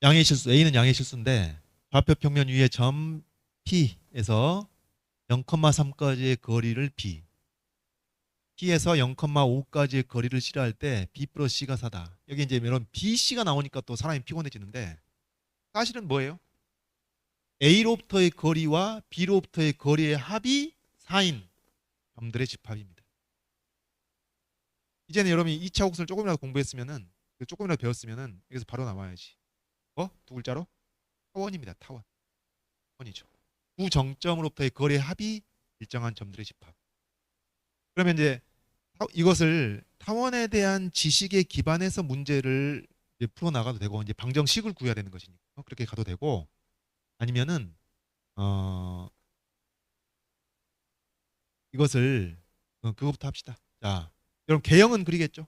양의 실수, A는 양의 실수인데 좌표 평면 위에 점 P에서 0,3까지의 거리를 B, P에서 0,5까지의 거리를 C라 할 때 B 플러스 C가 4다. 여기 이제 이런 B, C가 나오니까 또 사람이 피곤해지는데 사실은 뭐예요? A로부터의 거리와 B로부터의 거리의 합이 4인 점들의 집합입니다. 이제는 여러분이 2차 곡선을 조금이라도 공부했으면은, 조금이라도 배웠으면은 여기서 바로 나와야지. 두 글자로? 타원입니다. 타원. 타원이죠. 두 정점으로부터의 거리의 합이 일정한 점들의 집합. 그러면 이제 이것을 타원에 대한 지식에 기반해서 문제를 이제 풀어 나가도 되고, 이제 방정식을 구해야 되는 것이니까 그렇게 가도 되고, 아니면은 어 이것을 그거부터 합시다. 자, 여러분 개형은 그리겠죠?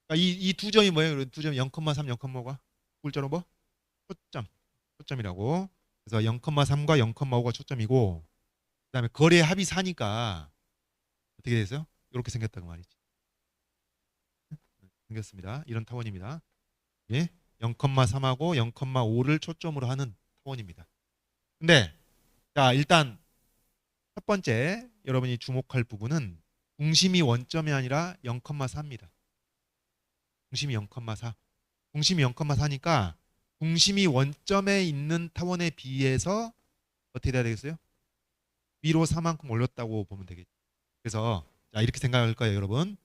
그러니까 이 두 점이 뭐예요? 두 점이 0,3, 0,5가 글자로 뭐? 초점. 초점이라고. 그래서 0,3과 0,5가 초점이고, 그다음에 거리의 합이 4니까 어떻게 됐어요? 이렇게 생겼다고 말이지. 생겼습니다. 이런 타원입니다. 예? 0,3하고 0,5를 초점으로 하는 타원입니다. 근데 자, 일단 첫 번째 여러분이 주목할 부분은 중심이 원점이 아니라 0,4입니다. 중심이 0,4. 중심이 0,4니까 중심이 원점에 있는 타원에 비해서 어떻게 돼야 되겠어요? 위로 4만큼 올렸다고 보면 되겠죠. 그래서 자, 이렇게 생각할 거예요, 여러분.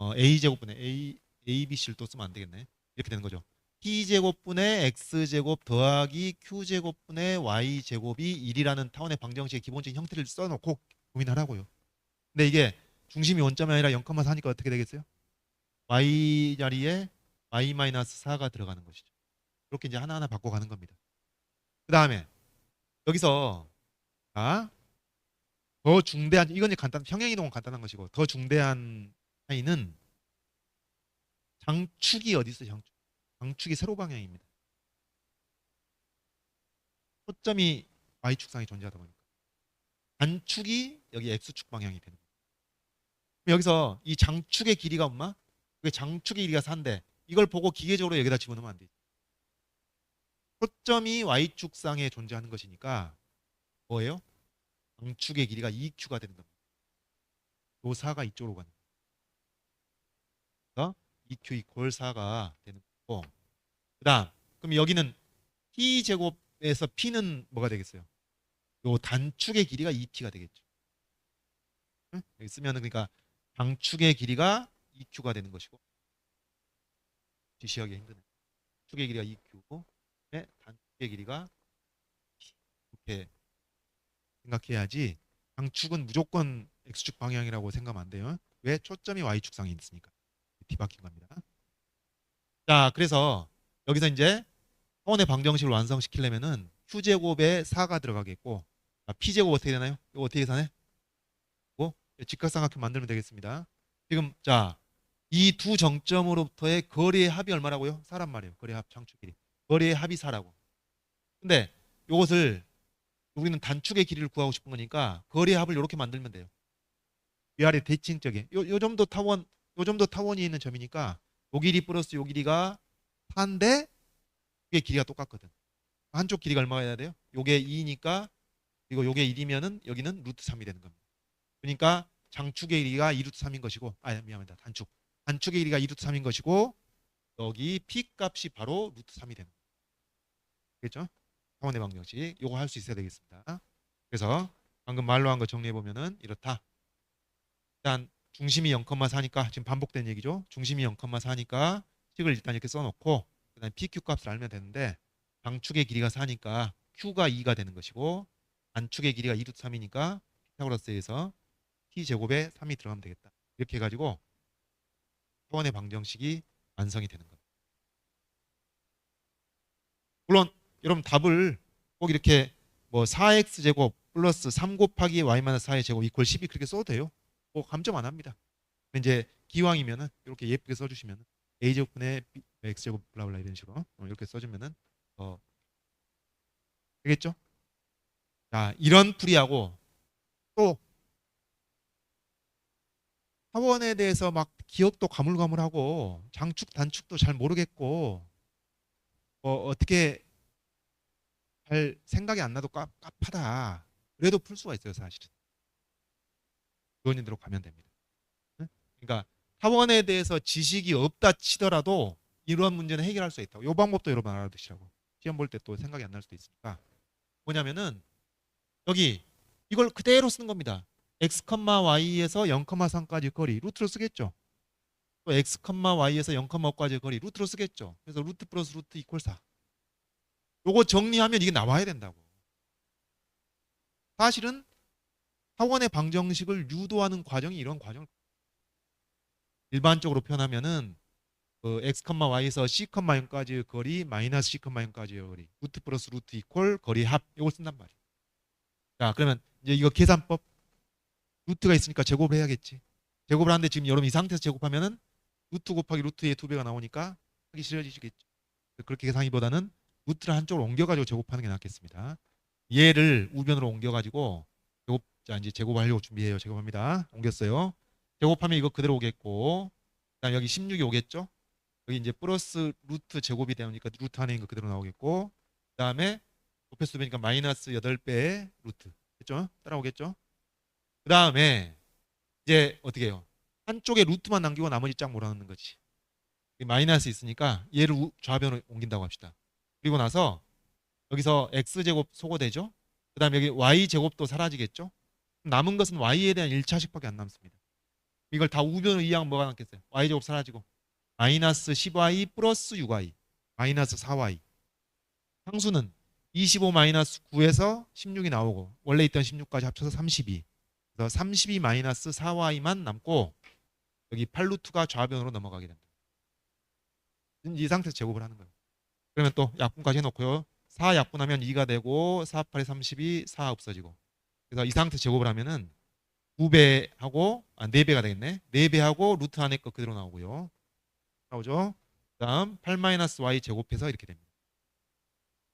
a제곱분의 abc를 또 쓰면 안 되겠네. 이렇게 되는 거죠. t제곱분의 x제곱 더하기 q제곱분의 y제곱이 1이라는 타원의 방정식의 기본적인 형태를 써놓고 고민하라고요. 근데 이게 중심이 원점이 아니라 0,4니까 어떻게 되겠어요? y 자리에 y-4가 들어가는 것이죠. 이렇게 이제 하나하나 바꿔가는 겁니다. 그 다음에 여기서 자, 더 중대한, 이건 이제 평행이동은 간단한 것이고, 더 중대한 차이는 장축이 어디 있어요? 장축이 세로 방향입니다. 초점이 y축상에 존재하다 보니까 단축이 여기 x축 방향이 되는 거예요. 그럼 여기서 이 장축의 길이가 얼마? 그게 장축의 길이가 4인데 이걸 보고 기계적으로 여기다 집어넣으면 안 되죠. 초점이 y축상에 존재하는 것이니까 뭐예요? 장축의 길이가 2q가 되는 겁니다. 요 4가 이쪽으로 가는 거예요. 2q 이퀄 4가 되는 거고, 그 다음 그럼 여기는 t제곱에서 p는 뭐가 되겠어요? 요 단축의 길이가 2t가 되겠죠. 응? 여기 쓰면은 그러니까 장축의 길이가 2q가 되는 것이고, 지시하기 힘드네. 축의 길이가 2q, 단축의 길이가 t. 이렇게 생각해야지. 장축은 무조건 x축 방향이라고 생각하면 안 돼요. 왜? 초점이 y축상에 있으니까. 뒤바뀐 겁니다. 자, 그래서 여기서 이제 타원의 방정식을 완성시키려면은 q제곱에 4가 들어가겠고, p제곱 어떻게 되나요? 이거 어떻게 계산해? 뭐 직각삼각형 만들면 되겠습니다. 지금 자, 이 두 정점으로부터의 거리의 합이 얼마라고요? 4란 말이에요. 거리의 합, 장축 길이. 거리의 합이 4라고. 근데 이것을 우리는 단축의 길이를 구하고 싶은 거니까 거리의 합을 이렇게 만들면 돼요. 위아래 대칭적인. 요 정도 타원, 요 정도 타원이 있는 점이니까 요 길이 플러스 요 길이가 4인데 이게 길이가 똑같거든. 한쪽 길이가 얼마가 돼야 돼요? 요게 2니까 이거 요게 1이면은 여기는 루트 3이 되는 겁니다. 그러니까 장축의 길이가 2루트 3인 것이고, 미안합니다. 단축의 길이가 2루트 3인 것이고, 여기 p 값이 바로 루트 3이 되는 거죠. 알겠죠? 타원의 방정식 요거 할 수 있어야 되겠습니다. 그래서 방금 말로 한 거 정리해 보면은 이렇다. 일단 중심이 0,4니까 지금 반복된 얘기죠. 중심이 0,4니까 식을 일단 이렇게 써놓고 그다음 pq 값을 알면 되는데, 장축의 길이가 4니까 q가 2가 되는 것이고, 단축의 길이가 2루트 3이니까 피타고라스에서 t제곱에 3이 들어가면 되겠다. 이렇게 해가지고 타원의 방정식이 완성이 되는 겁니다. 물론 여러분 답을 꼭 이렇게 뭐 4x제곱 플러스 3 곱하기 y-4의 제곱 이퀄 12 그렇게 써도 돼요. 꼭 감점 안 합니다. 이제 기왕이면은 이렇게 예쁘게 써주시면 a제곱분의 x제곱 블라블라 이런 식으로 이렇게 써주면은 되겠죠? 자, 이런 풀이하고 또 타원에 대해서 막 기억도 가물가물하고 장축 단축도 잘 모르겠고 어떻게 잘 생각이 안 나도 깝깝하다. 그래도 풀 수가 있어요, 사실은. 주어진대로 가면 됩니다. 응? 그러니까 타원에 대해서 지식이 없다 치더라도 이런 문제는 해결할 수 있다고. 이 방법도 여러분 알아두시라고. 시험 볼 때 또 생각이 안 날 수도 있으니까. 뭐냐면은 여기 이걸 그대로 쓰는 겁니다. x, y에서 0,3까지 거리 루트로 쓰겠죠. 또 x, y에서 0,5까지 거리 루트로 쓰겠죠. 그래서 루트 플러스 루트 이퀄 4. 요거 정리하면 이게 나와야 된다고. 사실은 타원의 방정식을 유도하는 과정이 이런 과정을 일반적으로 표현하면은 x, y에서 c, 0까지의 거리 마이너스 c, 0까지의 거리 루트 플러스 루트 이퀄 거리 합 이걸 쓴단 말이에요. 자, 그러면 이제 이거 계산법 루트가 있으니까 제곱을 해야겠지. 제곱을 하는데 지금 여러분 이 상태에서 제곱하면은 루트 곱하기 루트의 2배가 나오니까 하기 싫어지시겠죠. 그렇게 계산하기보다는 루트를 한쪽으로 옮겨가지고 제곱하는 게 낫겠습니다. 얘를 우변으로 옮겨가지고 제곱, 자 이제 제곱하려고 준비해요. 제곱합니다. 옮겼어요. 제곱하면 이거 그대로 오겠고, 그다음 여기 16이 오겠죠. 여기 이제 플러스 루트 제곱이 되니까 루트 안에 있는 거 그대로 나오겠고, 그다음에 곱해서 보니까 마이너스 8배의 루트, 그렇죠? 따라오겠죠. 그다음에 이제 어떻게 해요? 한쪽에 루트만 남기고 나머지 쫙 몰아넣는 거지. 마이너스 있으니까 얘를 좌변으로 옮긴다고 합시다. 그리고 나서 여기서 x제곱 소거되죠. 그 다음에 여기 y제곱도 사라지겠죠. 남은 것은 y에 대한 1차식밖에 안 남습니다. 이걸 다 우변으로 이해하면 뭐가 남겠어요? y제곱 사라지고 마이너스 10y 플러스 6y 마이너스 4y. 상수는 25 마이너스 9에서 16이 나오고 원래 있던 16까지 합쳐서 32. 그래서 32 마이너스 4y만 남고 여기 8루트가 좌변으로 넘어가게 된다. 이 상태에서 제곱을 하는 거예요. 그러면 또 약분까지 해놓고요. 4 약분하면 2가 되고 4, 8에 32, 4 없어지고. 그래서 이 상태 제곱을 하면은 2배하고 4배가 되겠네. 4배하고 루트 안에 거 그대로 나오고요. 나오죠. 그다음 8-y 제곱해서 이렇게 됩니다.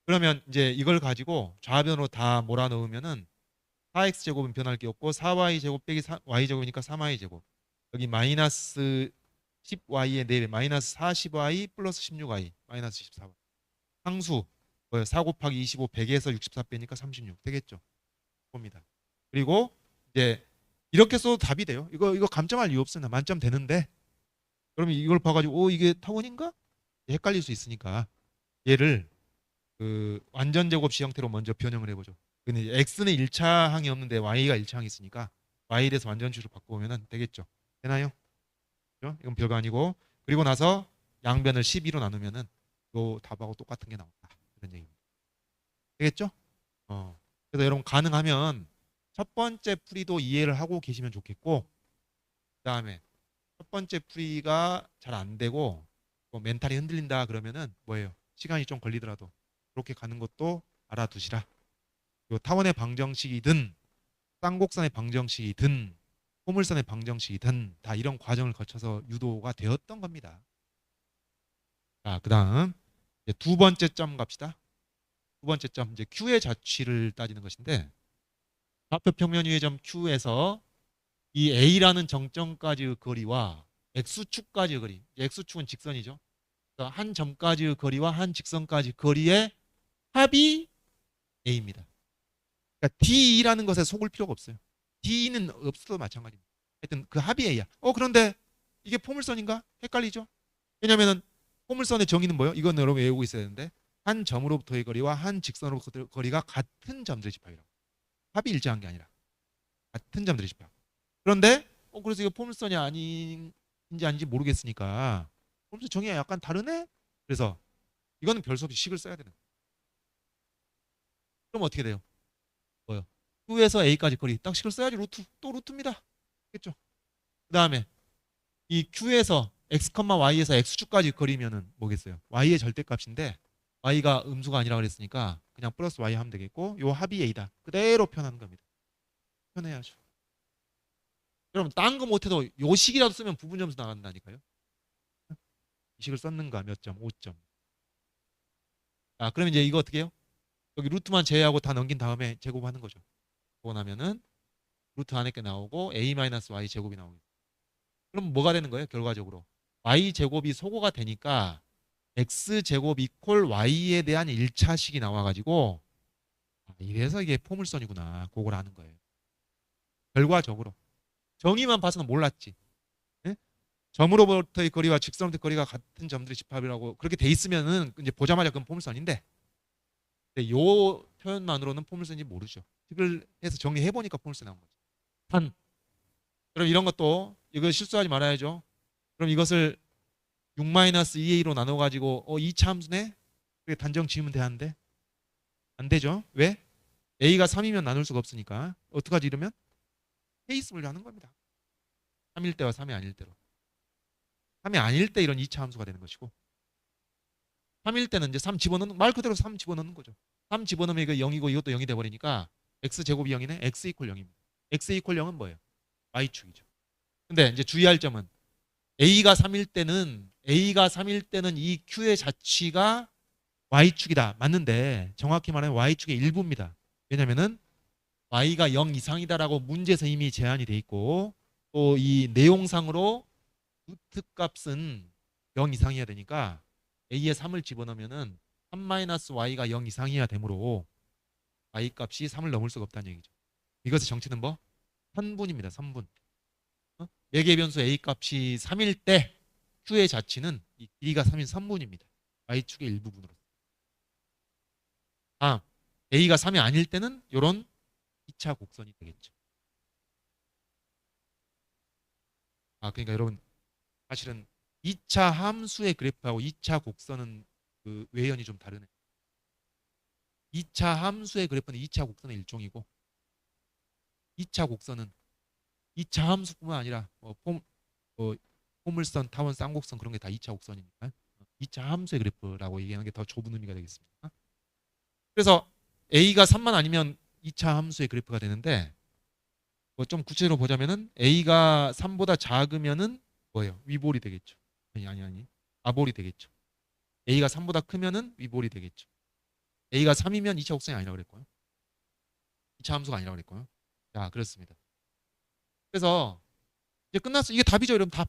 그러면 이제 이걸 가지고 좌변으로 다 몰아넣으면은 4x 제곱은 변할 게 없고 4y 제곱 빼기 y 제곱이니까 3y 제곱. 여기 마이너스 10y의 4배 마이너스 40y 플러스 16y 마이너스 14y. 상수 4 곱하기 25 100에서 64 빼니까 36 되겠죠. 봅니다. 그리고 이제 이렇게 써도 답이 돼요. 이거 감점할 이유 없습니다. 만점 되는데 그러면 이걸 봐가지고 이게 타원인가? 헷갈릴 수 있으니까 얘를 그 완전 제곱식 형태로 먼저 변형을 해보죠. 근데 x는 1차 항이 없는데 y가 1차 항이 있으니까 y에 대해서 완전식으로 바꿔보면 되겠죠. 되나요? 그렇죠? 이건 별거 아니고 그리고 나서 양변을 12로 나누면은 요 답하고 똑같은 게 나온다. 이런 얘기입니다. 되겠죠? 그래서 여러분 가능하면 첫 번째 풀이도 이해를 하고 계시면 좋겠고 그다음에 첫 번째 풀이가 잘 안 되고 뭐 멘탈이 흔들린다 그러면은 뭐예요? 시간이 좀 걸리더라도 그렇게 가는 것도 알아두시라. 요 타원의 방정식이든 쌍곡선의 방정식이든 포물선의 방정식이든 다 이런 과정을 거쳐서 유도가 되었던 겁니다. 자, 그다음 두 번째 점 갑시다. 두 번째 점 이제 Q의 자취를 따지는 것인데 좌표 평면 위의 점 Q에서 이 A라는 정점까지의 거리와 X축까지의 거리, X축은 직선이죠. 그러니까 한 점까지의 거리와 한 직선까지 거리의 합이 A입니다. 그러니까 D라는 것에 속을 필요가 없어요. D는 없어도 마찬가지입니다. 하여튼 그 합이 A야. 그런데 이게 포물선인가? 헷갈리죠? 왜냐면은 포물선의 정의는 뭐예요? 이건 여러분 외우고 있어야 되는데 한 점으로부터의 거리와 한 직선으로부터의 거리가 같은 점들의 집합이라고. 합이 일정한 게 아니라 같은 점들의 집합. 그런데 그래서 이거 포물선이 아닌지 아닌지 모르겠으니까 포물선 정의가 약간 다르네? 그래서 이거는 별 수 없이 식을 써야 되는 거예요. 그럼 어떻게 돼요? 뭐요? Q에서 A까지 거리 딱 식을 써야지 루트 또 루트입니다. 그렇죠? 그 다음에 이 Q에서 X, Y에서 X축까지 거리면은 뭐겠어요? Y의 절대값인데 Y가 음수가 아니라 그랬으니까 그냥 플러스 Y 하면 되겠고 요 합이 A다. 그대로 표현하는 겁니다. 표현해야죠. 여러분 딴 거 못해도 요 식이라도 쓰면 부분 점수 나간다니까요. 이 식을 썼는가 몇 점? 5점. 그럼 이제 이거 어떻게 해요? 여기 루트만 제외하고 다 넘긴 다음에 제곱하는 거죠. 그러고 나면은 루트 안에 게 나오고 A-Y 제곱이 나오겠죠. 그럼 뭐가 되는 거예요? 결과적으로 y 제곱이 소거가 되니까 x제곱 이퀄 y에 대한 1차식이 나와가지고 이래서 이게 포물선이구나. 그걸 아는 거예요. 결과적으로 정의만 봐서는 몰랐지. 예? 점으로부터의 거리와 직선으로부터의 거리가 같은 점들의 집합이라고 그렇게 돼 있으면은 이제 보자마자 그건 포물선인데, 근데 요 표현만으로는 포물선인지 모르죠. 식을 해서 정리해 보니까 포물선 나온 거죠. 단, 그럼 이런 것도 이거 실수하지 말아야죠. 그럼 이것을 6-2a로 나눠 가지고 2차 함수네? 그게 단정 지으면 되는데 안 되죠. 왜? a가 3이면 나눌 수가 없으니까. 어떡하지 이러면? 케이스 분류하는 겁니다. 3일 때와 3이 아닐 때로. 3이 아닐 때 이런 2차 함수가 되는 것이고, 3일 때는 이제 3 집어넣는, 말 그대로 3 집어넣는 거죠. 3 집어넣으면 이거 0이고 이것도 0이 돼버리니까 x제곱이 0이네. x 이퀄 0입니다. x 이퀄 0은 뭐예요? y축이죠. 근데 이제 주의할 점은 a가 3일 때는 이 q의 자취가 y축이다. 맞는데 정확히 말하면 y축의 일부입니다. 왜냐면은 y가 0 이상이다라고 문제에서 이미 제한이 돼 있고, 또 이 내용상으로 루트 값은 0 이상이어야 되니까 a에 3을 집어넣으면은 3-y가 0 이상이어야 되므로 y 값이 3을 넘을 수가 없다는 얘기죠. 이것의 정체는 뭐? 선분입니다. 선분. 매개 변수 a 값이 3일 때 q의 자취는 이 길이가 3인 선분입니다. y축의 일부분으로. 다음, a가 3이 아닐 때는 이런 2차 곡선이 되겠죠. 그러니까 여러분 사실은 2차 함수의 그래프하고 2차 곡선은 그 외연이 좀 다르네. 2차 함수의 그래프는 2차 곡선의 일종이고, 2차 곡선은 2차 함수뿐만 아니라 포물선, 타원, 쌍곡선 그런 게 다 2차 곡선이니까 2차 함수의 그래프라고 얘기하는 게 더 좁은 의미가 되겠습니다. 그래서 a가 3만 아니면 2차 함수의 그래프가 되는데, 좀 구체적으로 보자면은 a가 3보다 작으면은 뭐예요? 위볼이 되겠죠. 아니. 아볼이 되겠죠. a가 3보다 크면은 위볼이 되겠죠. a가 3이면 2차 곡선이 아니라고 그랬고요. 2차 함수가 아니라고 그랬고요. 자, 그렇습니다. 그래서 이제 끝났어. 이게 답이죠. 여러분 답.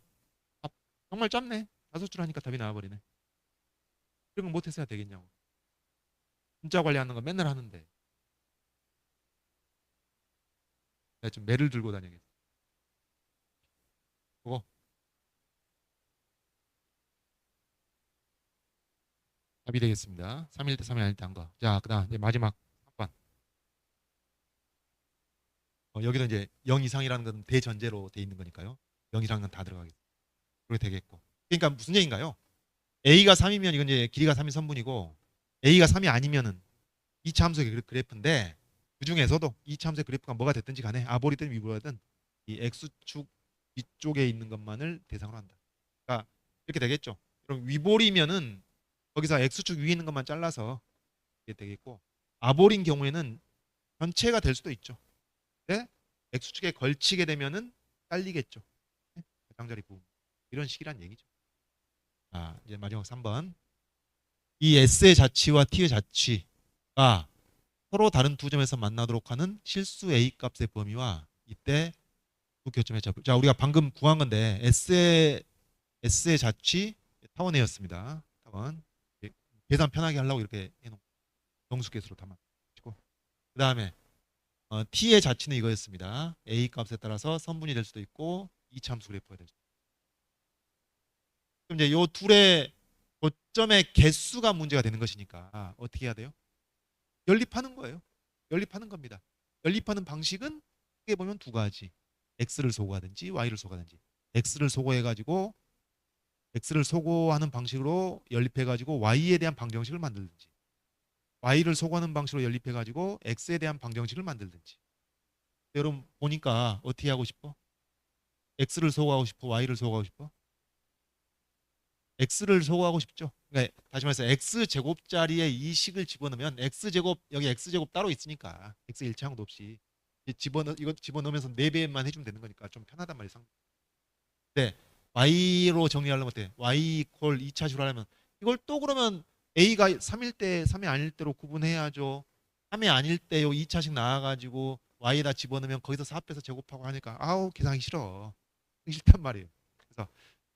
정말 짧네. 5줄 하니까 답이 나와버리네. 이런 거 못해서야 되겠냐고. 문자 관리하는 거 맨날 하는데 내가 좀 매를 들고 다녀야겠어. 그거 답이 되겠습니다. 3일 때 3일 아닐 때 한 거. 자, 그다음 이제 마지막 3번. 여기도 이제 0 이상이라는 건 대전제로 돼 있는 거니까요. 0 이상은 다 들어가겠죠. 그렇게 되겠고. 그러니까 무슨 얘기인가요? a가 3이면 이건 이제 길이가 3인 선분이고, a가 3이 아니면은 2차 함수의 그래프인데, 그 중에서도 2차 함수의 그래프가 뭐가 됐든지 간에 아볼이든 위볼이든 이 x축 위쪽에 있는 것만을 대상으로 한다. 그러니까 이렇게 되겠죠. 그럼 위볼이면은 거기서 x축 위에 있는 것만 잘라서 이게 되겠고, 아볼인 경우에는 전체가 될 수도 있죠. 근데 x축에 걸치게 되면은 잘리겠죠. 가장자리 부분. 이런 식이란 얘기죠. 이제 마지막 3번. 이 S의 자취와 T의 자취가 서로 다른 두 점에서 만나도록 하는 실수 A 값의 범위와 이때 두 교점의 접을. 자, 우리가 방금 구한 건데 S의 자취 타원 A였습니다. 타원. 계산 편하게 하려고 이렇게 해놓은 정수계수로 담아주고, 그 다음에 T의 자취는 이거였습니다. A 값에 따라서 선분이 될 수도 있고 2차 함수 그래프가 될 수도 있고. 그럼 이제 요 둘의 고점의 개수가 문제가 되는 것이니까 어떻게 해야 돼요? 연립하는 거예요. 연립하는 겁니다. 연립하는 방식은 크게 보면 두 가지. x를 소거하든지 y를 소거하든지. x를 소거하는 방식으로 연립해가지고 y에 대한 방정식을 만들든지, y를 소거하는 방식으로 연립해가지고 x에 대한 방정식을 만들든지. 여러분 보니까 어떻게 하고 싶어? x를 소거하고 싶어? y를 소거하고 싶어? x를 소거하고 싶죠. 그러니까 다시 말해서 x 제곱자리에 이 식을 집어넣으면 x 제곱, 여기 x 제곱 따로 있으니까 x 일치항도 없이 이거 집어넣으면서 4배만 해주면 되는 거니까 좀 편하단 말이에요. 네, y로 정리하려면 어때? y 이퀄 2차식으로 하려면 이걸 또 그러면 a가 3일 때 3이 아닐 때로 구분해야죠. 3이 아닐 때 요 2차식 나와가지고 y에다 집어넣으면 거기서 4 빼서 제곱하고 하니까 아우 계산하기 싫어. 싫단 말이에요. 그래서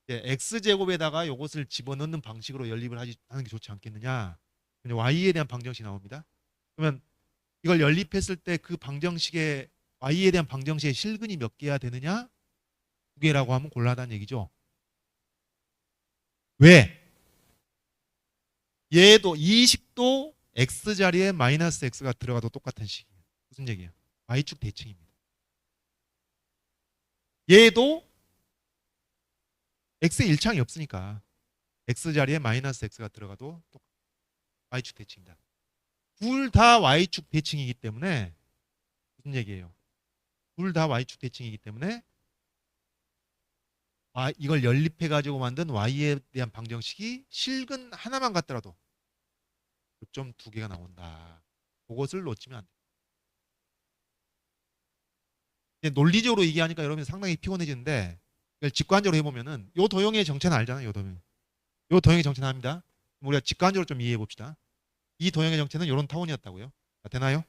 이제 x제곱에다가 이것을 집어넣는 방식으로 연립을 하는 게 좋지 않겠느냐. 이제 y에 대한 방정식이 나옵니다. 그러면 이걸 연립했을 때 그 방정식의 y에 대한 방정식의 실근이 몇 개야 되느냐? 2개라고 하면 곤란하다는 얘기죠. 왜? 얘도 이 식도 x자리에 마이너스 x가 들어가도 똑같은 식이에요. 무슨 얘기예요? y축 대칭입니다. 얘도 x의 일창이 없으니까 x자리에 마이너스 x가 들어가도 똑같은 y축 대칭이다. 둘 다 y축 대칭이기 때문에 무슨 얘기예요? 둘 다 y축 대칭이기 때문에 이걸 연립해가지고 만든 y에 대한 방정식이 실근 하나만 같더라도 요점 2개가 나온다. 그것을 놓치면 안 돼요. 이제 논리적으로 얘기하니까 여러분 상당히 피곤해지는데 이걸 직관적으로 해보면은 요 도형의 정체는 알잖아요. 요 도형의 정체는 압니다. 우리가 직관적으로 좀 이해해 봅시다. 이 도형의 정체는 이런 타원이었다고요. 되나요?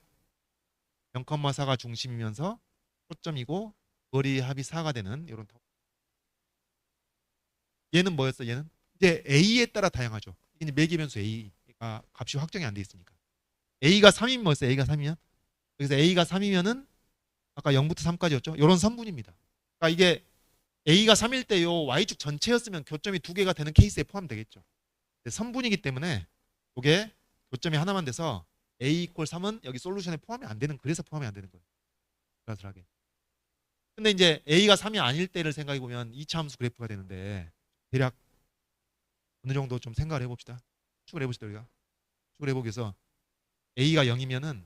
0,4가 중심이면서 초점이고 거리 합이 4가 되는 이런 타원. 얘는 뭐였어? 얘는 이제 a에 따라 다양하죠. 이게 매개 변수 a가 값이 확정이 안 돼 있으니까. a가 3이면 뭐였어요? a가 3이면 여기서 a가 3이면은 아까 0부터 3까지였죠. 이런 선분입니다. 그러니까 이게 a가 3일 때 요 y축 전체였으면 교점이 2개가 되는 케이스에 포함되겠죠. 선분이기 때문에 이게 교점이 하나만 돼서 a 이퀄 3은 여기 솔루션에 포함이 안 되는, 그래서 포함이 안 되는 거예요. 아슬아슬하게. 근데 이제 a가 3이 아닐 때를 생각해 보면 2차 함수 그래프가 되는데 대략 어느 정도 좀 생각을 해봅시다. 추측을 해봅시다. 우리가 추측을 해보기 위해서 a가 0이면은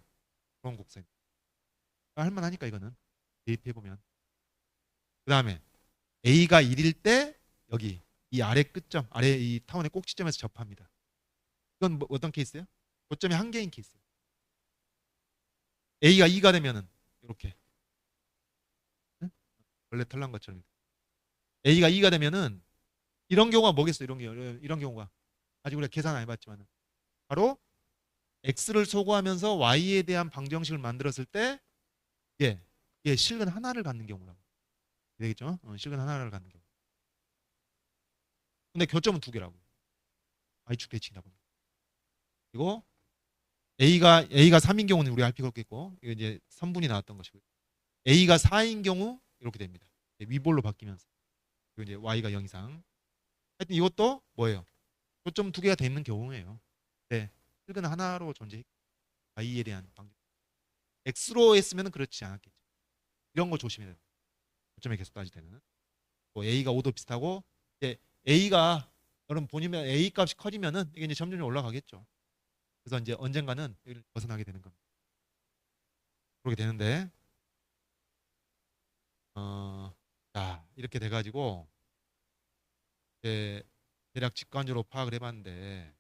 그런 곡선 할만하니까 이거는 대입해보면, 그 다음에 a가 1일 때 여기 이 아래 끝점, 아래 이 타원의 꼭지점에서 접합니다. 이건 뭐 어떤 케이스예요? 고점이 한 개인 케이스예요. a가 2가 되면은 이렇게 원래 털난 것처럼 a가 2가 되면은 이런 경우가 뭐겠어요? 이런 경우가 아직 우리가 계산 안 해봤지만 바로 x를 소거하면서 y에 대한 방정식을 만들었을 때 예, 실근 하나를 갖는 경우라고 되겠죠? 실근 하나를 갖는 경우. 근데 교점은 2개라고. y축 대칭이다 보니까. 그리고 a가 3인 경우는 우리가 할 필요 없겠고, 이거 이제 3분이 나왔던 것이고요. a가 4인 경우 이렇게 됩니다. 위볼로 바뀌면서. 그리고 이제 y가 0 이상. 하여튼 이것도 뭐예요? 교점 2개가 돼 있는 경우예요. 네, 실근 하나로 존재해. y에 대한 방정. x로 했으면 그렇지 않았겠죠. 이런 거 조심해야 돼요. 교점에 계속 따질 때는. 뭐 a가 5도 비슷하고, 이제 a가 여러분 보시면 a 값이 커지면은 이게 이제 점점 올라가겠죠. 그래서 이제 언젠가는 여기를 벗어나게 되는 겁니다. 그렇게 되는데, 자 이렇게 돼가지고 이제 대략 직관적으로 파악을 해봤는데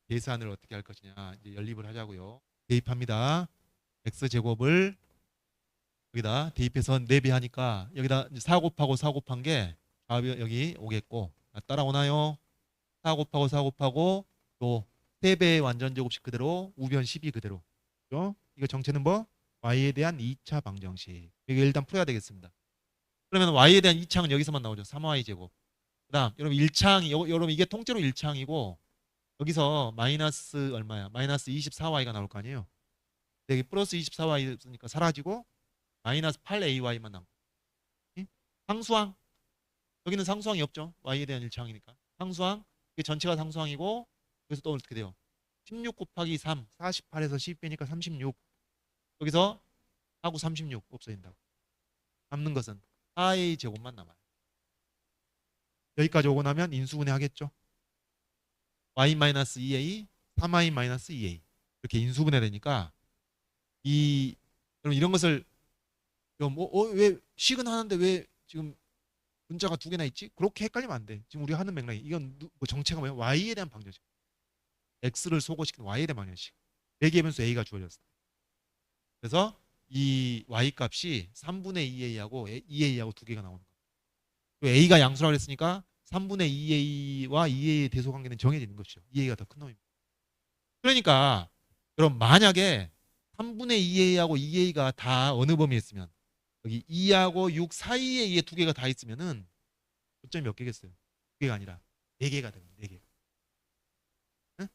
계산을 어떻게 할 것이냐, 이제 연립을 하자고요. 대입합니다. x제곱을 여기다 대입해서 4배 하니까 여기다 4 곱하고 4 곱한 게 여기 오겠고, 따라오나요? 4 곱하고 4 곱하고 또 3배의 완전제곱식 그대로, 우변 12 그대로. 그렇죠? 이거 정체는 뭐? y에 대한 2차 방정식. 이거 일단 풀어야 되겠습니다. 그러면 y에 대한 2창은 여기서만 나오죠. 3y 제곱. 그다음 여러분 1창이 여러분 이게 통째로 1창이고 여기서 마이너스 얼마야? 마이너스 24y가 나올 거 아니에요. 여기 플러스 24y니까 사라지고 마이너스 8ay만 남고. 상수항. 여기는 상수항이 없죠. y에 대한 1창이니까. 상수항. 이게 전체가 상수항이고 여기서 또 어떻게 돼요? 16 곱하기 3. 48에서 10 빼니까 36. 여기서 4구 36 없어진다고. 남는 것은 4a 제곱만 남아요. 여기까지 오고 나면 인수분해 하겠죠. y-2a, 3y-2a 이렇게 인수분해 되니까 여러분 이런 것을 왜 식은 하는데 왜 지금 문자가 2개나 있지? 그렇게 헷갈리면 안 돼. 지금 우리가 하는 맥락이 이건 뭐 정체가 뭐예요? y에 대한 방정식. x를 소거시키는 y에 대한 방정식. 매개의 변수 a가 주어졌어. 그래서 이 y 값이 3분의 2a하고 2a하고 2개가 나오는 거예요. a가 양수라고 했으니까 3분의 2a와 2a의 대소 관계는 정해져 있는 것이죠. 2a가 더 큰 놈입니다. 그러니까 여러분 만약에 3분의 2a하고 2a가 다 어느 범위에 있으면 여기 2하고 6 사이에 이게 2개가 다 있으면은 교점이 몇 개겠어요? 2개가 아니라 4개가 되고 4개. 응?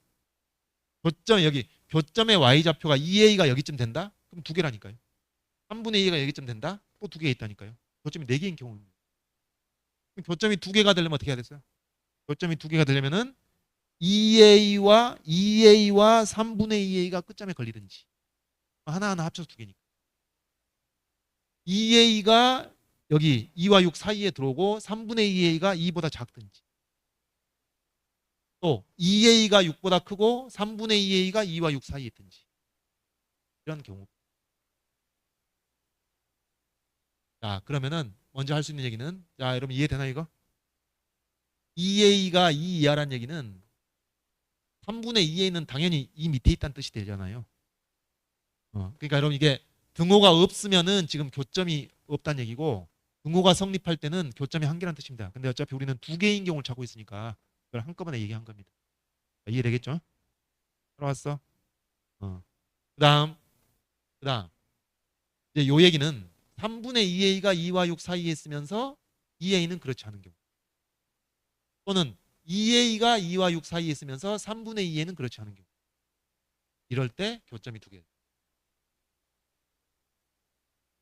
교점 여기 교점의 y좌표가 2a가 여기쯤 된다? 그럼 2개라니까요. 3분의 2가 여기쯤 된다? 또 2개 있다니까요. 교점이 4개인 경우입니다. 교점이 2개가 되려면 어떻게 해야 됐어요? 교점이 2개가 되려면은 2a와 3분의 2a가 끝점에 걸리든지 하나하나 합쳐서 2개니까 2a가 여기 2와 6 사이에 들어오고 3분의 2a가 2보다 작든지 또 2a가 6보다 크고 3분의 2a가 2와 6 사이에 있든지 이런 경우. 자, 그러면은 먼저 할 수 있는 얘기는, 자, 여러분 이해되나 이거? 2a가 2 이하란 얘기는 3분의 2a는 당연히 이 밑에 있다는 뜻이 되잖아요. 그러니까 여러분 이게 등호가 없으면은 지금 교점이 없다는 얘기고 등호가 성립할 때는 교점이 한 개라는 뜻입니다. 근데 어차피 우리는 2개인 경우를 찾고 있으니까 그걸 한꺼번에 얘기한 겁니다. 이해되겠죠? 들어왔어? 어. 그다음 그다음 이제 요 얘기는 3분의 2a가 2와 6 사이에 있으면서 2a는 그렇지 않은 경우 또는 2a가 2와 6 사이에 있으면서 3분의 2a는 그렇지 않은 경우 이럴 때 교점이 2개.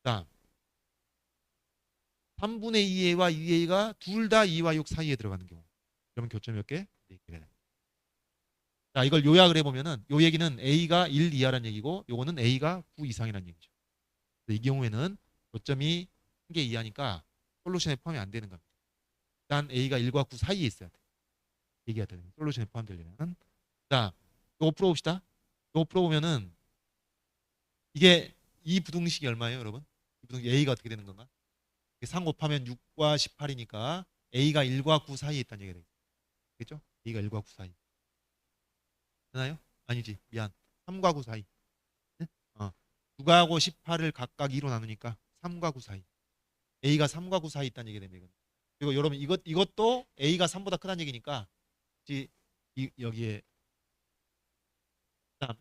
그다음 3분의 2a와 2a가 둘 다 2와 6 사이에 들어가는 경우 그러면 교점 몇 개? 4개. 자, 이걸 요약을 해보면은 요 얘기는 a가 1 이하라는 얘기고 요거는 a가 9 이상이라는 얘기죠. 이 경우에는 교점이 1개 이하니까 솔루션에 포함이 안 되는 겁니다. 일단 a가 1과 9 사이에 있어야 돼. 얘기가 되는 솔루션에 포함되려면. 자, 요거 풀어봅시다. 요거 풀어보면은 이게 이 부등식이 얼마예요, 여러분? 이 부등식 a가 어떻게 되는 건가? 3 곱하면 6과 18이니까 a가 1과 9 사이에 있다는 얘기가 되겠죠? a가 1과 9 사이. 되나요? 아니지. 미안. 3과 9 사이. 네? 9하고 18을 각각 2로 나누니까 3과 9 사이. a가 3과 9 사이 있다는 얘기가 됩니다. 그리고 여러분 이것도 a가 3보다 크다는 얘기니까 여기에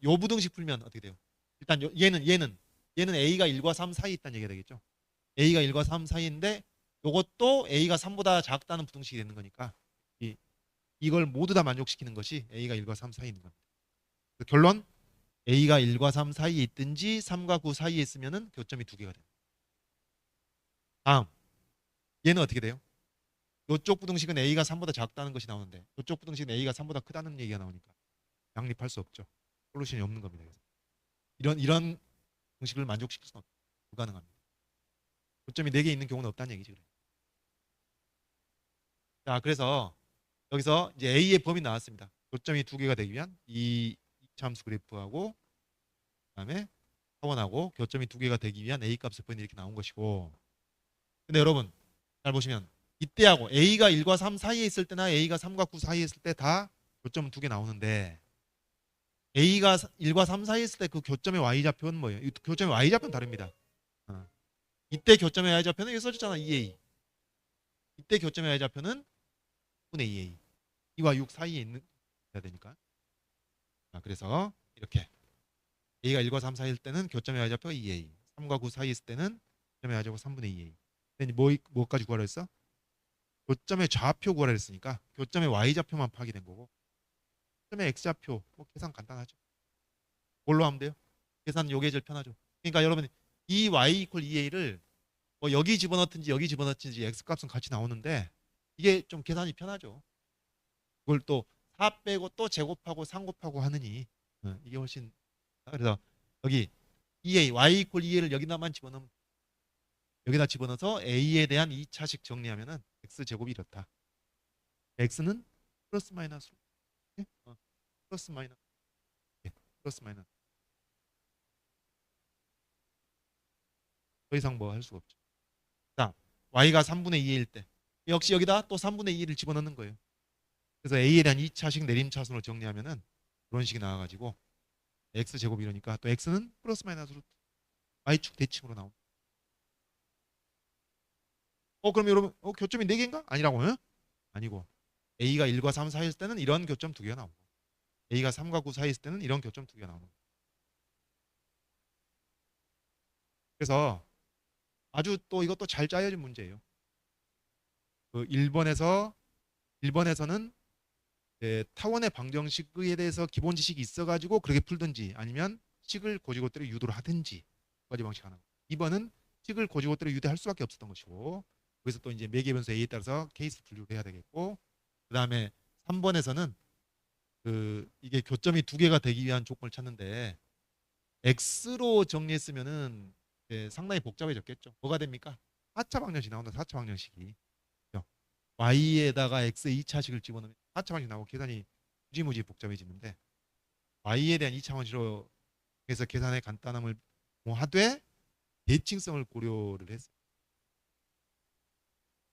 요 부등식 풀면 어떻게 돼요? 일단 얘는 a가 1과 3 사이 있다는 얘기가 되겠죠. a가 1과 3 사이인데 요것도 a가 3보다 작다는 부등식이 되는 거니까 이걸 모두 다 만족시키는 것이 a가 1과 3 사이에 있는 겁니다. 결론 a가 1과 3 사이에 있든지 3과 9 사이에 있으면은 교점이 2개가 돼요. 다음 얘는 어떻게 돼요? 이쪽 부등식은 a가 3보다 작다는 것이 나오는데 이쪽 부등식은 a가 3보다 크다는 얘기가 나오니까 양립할 수 없죠. 솔루션이 없는 겁니다. 그래서 이런 공식을 만족시킬 수는 없죠. 불가능합니다. 교점이 4개 있는 경우는 없다는 얘기지. 그래. 자, 그래서 여기서 이제 a의 범위 나왔습니다. 교점이 2개가 되기 위한 이 참수 그래프하고 그다음에 타원하고 교점이 2개가 되기 위한 a 값의 범위 이렇게 나온 것이고 근데 여러분 잘 보시면 이때하고 a가 1과 3 사이에 있을 때나 a가 3과 9 사이에 있을 때 다 교점은 2개 나오는데 a가 1과 3 사이에 있을 때 그 교점의 y좌표는 뭐예요? 이 교점의 y좌표는 다릅니다. 이때 교점의 y좌표는 여기 써줬잖아. 2a. 이때 교점의 y좌표는 9분의 2a. 2와 6 사이에 있는 해야 되니까. 그래서 이렇게 a가 1과 3 사이일 때는 교점의 y좌표가 2a. 3과 9 사이에 있을 때는 교점의 y좌표가 3분의 2a. 근데 뭐까지 구하라 했어? 교점의 좌표 구하라 했으니까 교점의 y좌표만 파악이 된 거고 교점의 x좌표 뭐 계산 간단하죠. 뭘로 하면 돼요? 계산 요게 제일 편하죠. 그러니까 여러분 이 y 이퀄 2a를 뭐 여기 집어넣든지 여기 집어넣든지 x값은 같이 나오는데 이게 좀 계산이 편하죠. 그걸 또 4 빼고 또 제곱하고 3 곱하고 하느니 이게 훨씬 그래서 여기 2a y 이퀄 2a를 여기다만 집어넣으면 여기다 집어넣어서 a에 대한 2차식 정리하면은 x제곱이 이렇다. x는 플러스 마이너스 예? 플러스 마이너스 예, 플러스 마이너스 더 이상 뭐 할 수가 없죠. 자, y가 3분의 2일 때 역시 여기다 또 3분의 2를 집어넣는 거예요. 그래서 a에 대한 2차식 내림차순으로 정리하면은 그런 식이 나와가지고 x제곱 이러니까 또 x는 플러스 마이너스 루트 y축 대칭으로 나옵니다. 그럼 여러분 교점이 4개인가? 아니라고요? 아니고 a가 1과 3 사이일 때는 이런 교점 2개가 나오고 a가 3과 9 사이일 때는 이런 교점 2개가 나오는 거예요. 그래서 아주 또 이것도 잘 짜여진 문제예요. 그 1번에서 1번에서는 타원의 방정식에 대해서 기본 지식이 있어가지고 그렇게 풀든지 아니면 식을 고지고대로 유도를 하든지 두 가지 방식 하나. 2번은 식을 고지고대로 유도할 수밖에 없었던 것이고 그래서 또 이제 매개 변수 A에 따라서 케이스 분류를 해야 되겠고 그 다음에 3번에서는 이게 교점이 두 개가 되기 위한 조건을 찾는데 X로 정리했으면은 상당히 복잡해졌겠죠. 뭐가 됩니까? 4차 방정식 나온다. 4차 방정식이. Y에다가 X의 2차식을 집어넣으면 4차 방정식 나오고 계산이 무지무지 복잡해지는데 Y에 대한 2차 방정식으로 해서 계산의 간단함을 뭐 하되 대칭성을 고려를 했어요.